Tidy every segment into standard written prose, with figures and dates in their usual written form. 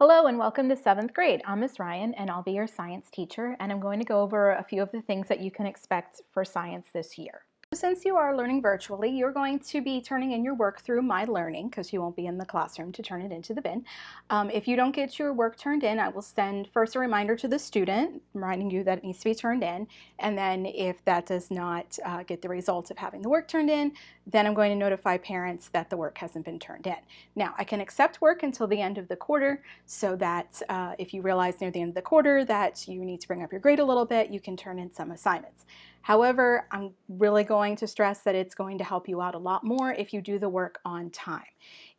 Hello and welcome to 7th grade. I'm Miss Ryan and I'll be your science teacher, and I'm going to go over a few of the things that you can expect for science this year. Since you are learning virtually, you're going to be turning in your work through My Learning because you won't be in the classroom to turn it into the bin. If you don't get your work turned in, I will send first a reminder to the student reminding you that it needs to be turned in, and then if that does not get the results of having the work turned in, then I'm going to notify parents that the work hasn't been turned in. Now, I can accept work until the end of the quarter so that if you realize near the end of the quarter that you need to bring up your grade a little bit, you can turn in some assignments. However, I'm really going to stress that it's going to help you out a lot more if you do the work on time.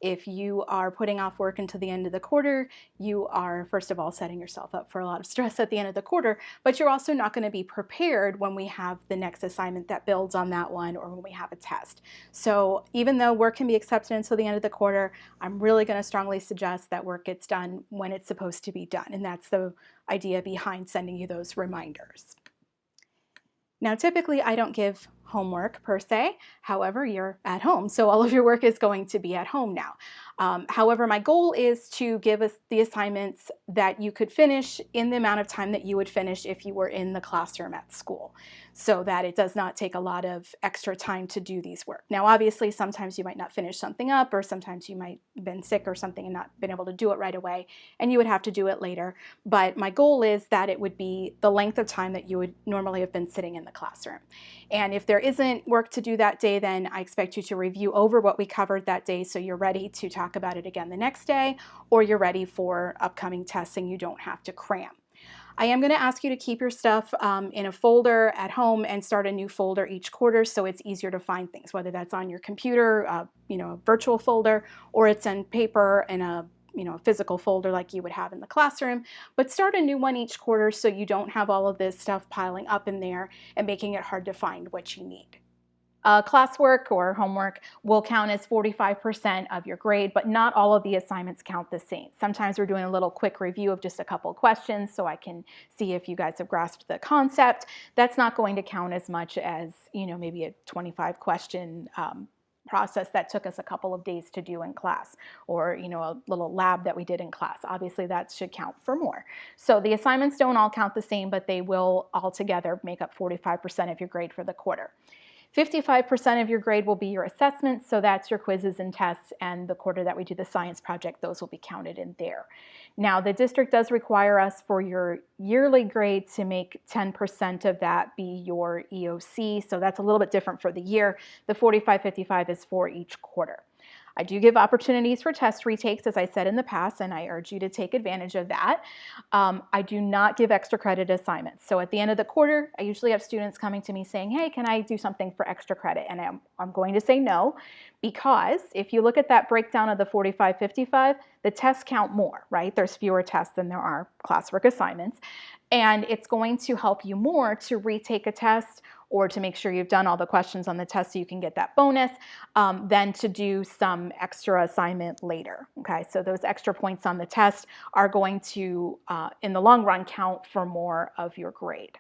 If you are putting off work until the end of the quarter, you are, first of all, setting yourself up for a lot of stress at the end of the quarter, but you're also not going to be prepared when we have the next assignment that builds on that one or when we have a test. So even though work can be accepted until the end of the quarter, I'm really going to strongly suggest that work gets done when it's supposed to be done, and that's the idea behind sending you those reminders. Now, typically I don't give homework per se. However, you're at home, so all of your work is going to be at home now. However, my goal is to give us the assignments that you could finish in the amount of time that you would finish if you were in the classroom at school, so that it does not take a lot of extra time to do these work. Now, obviously, sometimes you might not finish something up, or sometimes you might have been sick or something and not been able to do it right away, and you would have to do it later. But my goal is that it would be the length of time that you would normally have been sitting in the classroom. And if there isn't work to do that day, then I expect you to review over what we covered that day so you're ready to talk about it again the next day, or you're ready for upcoming tests and you don't have to cram. I am going to ask you to keep your stuff in a folder at home and start a new folder each quarter so it's easier to find things, whether that's on your computer, a virtual folder, or it's in paper in a physical folder like you would have in the classroom. But start a new one each quarter so you don't have all of this stuff piling up in there and making it hard to find what you need. Classwork or homework will count as 45% of your grade, but not all of the assignments count the same. Sometimes we're doing a little quick review of just a couple of questions so I can see if you guys have grasped the concept. That's not going to count as much as, maybe a 25 question process that took us a couple of days to do in class, or a little lab that we did in class. Obviously that should count for more. So the assignments don't all count the same, but they will all together make up 45% of your grade for the quarter. 55% of your grade will be your assessments, so that's your quizzes and tests, and the quarter that we do the science project, those will be counted in there. Now, the district does require us for your yearly grade to make 10% of that be your EOC, so that's a little bit different for the year. The 45-55 is for each quarter. I do give opportunities for test retakes, as I said in the past, and I urge you to take advantage of that. I do not give extra credit assignments. So at the end of the quarter, I usually have students coming to me saying, hey, can I do something for extra credit? And I'm going to say no, because if you look at that breakdown of the 45-55, the tests count more, right? There's fewer tests than there are classwork assignments. And it's going to help you more to retake a test or to make sure you've done all the questions on the test so you can get that bonus, than to do some extra assignment later. Okay, so those extra points on the test are going to, in the long run, count for more of your grade.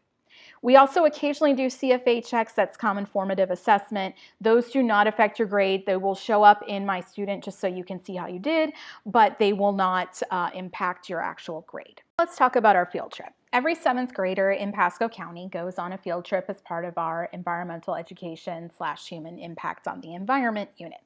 We also occasionally do CFA checks, that's common formative assessment. Those do not affect your grade. They will show up in My Student just so you can see how you did, but they will not impact your actual grade. Let's talk about our field trip. Every 7th grader in Pasco County goes on a field trip as part of our environmental education / human impact on the environment unit.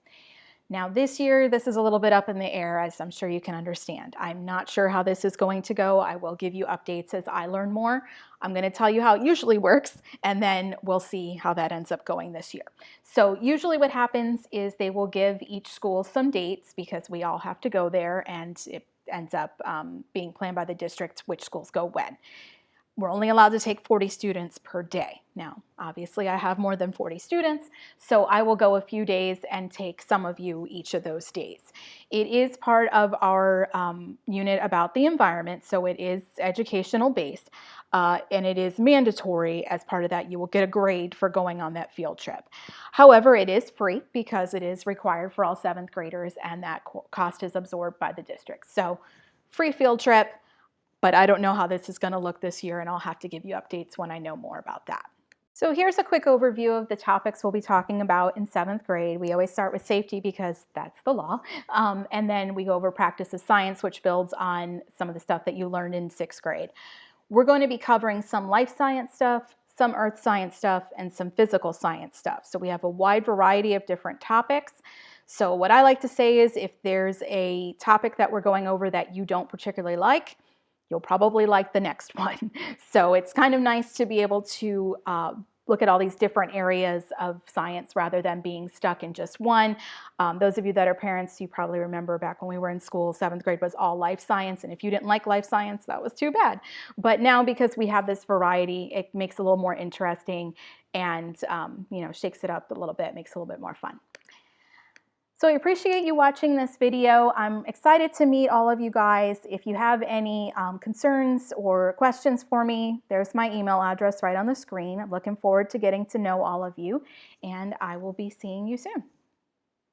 Now this year, this is a little bit up in the air, as I'm sure you can understand. I'm not sure how this is going to go. I will give you updates as I learn more. I'm going to tell you how it usually works, and then we'll see how that ends up going this year. So usually what happens is they will give each school some dates because we all have to go there, and it ends up being planned by the district which schools go when. We're only allowed to take 40 students per day. Now, obviously I have more than 40 students, so I will go a few days and take some of you each of those days. It is part of our unit about the environment, so it is educational based, and it is mandatory. As part of that, you will get a grade for going on that field trip. However, it is free because it is required for all 7th graders, and that cost is absorbed by the district. So, free field trip. But I don't know how this is going to look this year, and I'll have to give you updates when I know more about that. So here's a quick overview of the topics we'll be talking about in 7th grade. We always start with safety because that's the law. And then we go over practice of science, which builds on some of the stuff that you learned in 6th grade. We're going to be covering some life science stuff, some earth science stuff, and some physical science stuff. So we have a wide variety of different topics. So what I like to say is if there's a topic that we're going over that you don't particularly like, you'll probably like the next one. So it's kind of nice to be able to look at all these different areas of science rather than being stuck in just one. Those of you that are parents, you probably remember back when we were in school, 7th grade was all life science. And if you didn't like life science, that was too bad. But now because we have this variety, it makes it a little more interesting and shakes it up a little bit, makes it a little bit more fun. So I appreciate you watching this video. I'm excited to meet all of you guys. If you have any concerns or questions for me, there's my email address right on the screen. I'm looking forward to getting to know all of you, and I will be seeing you soon.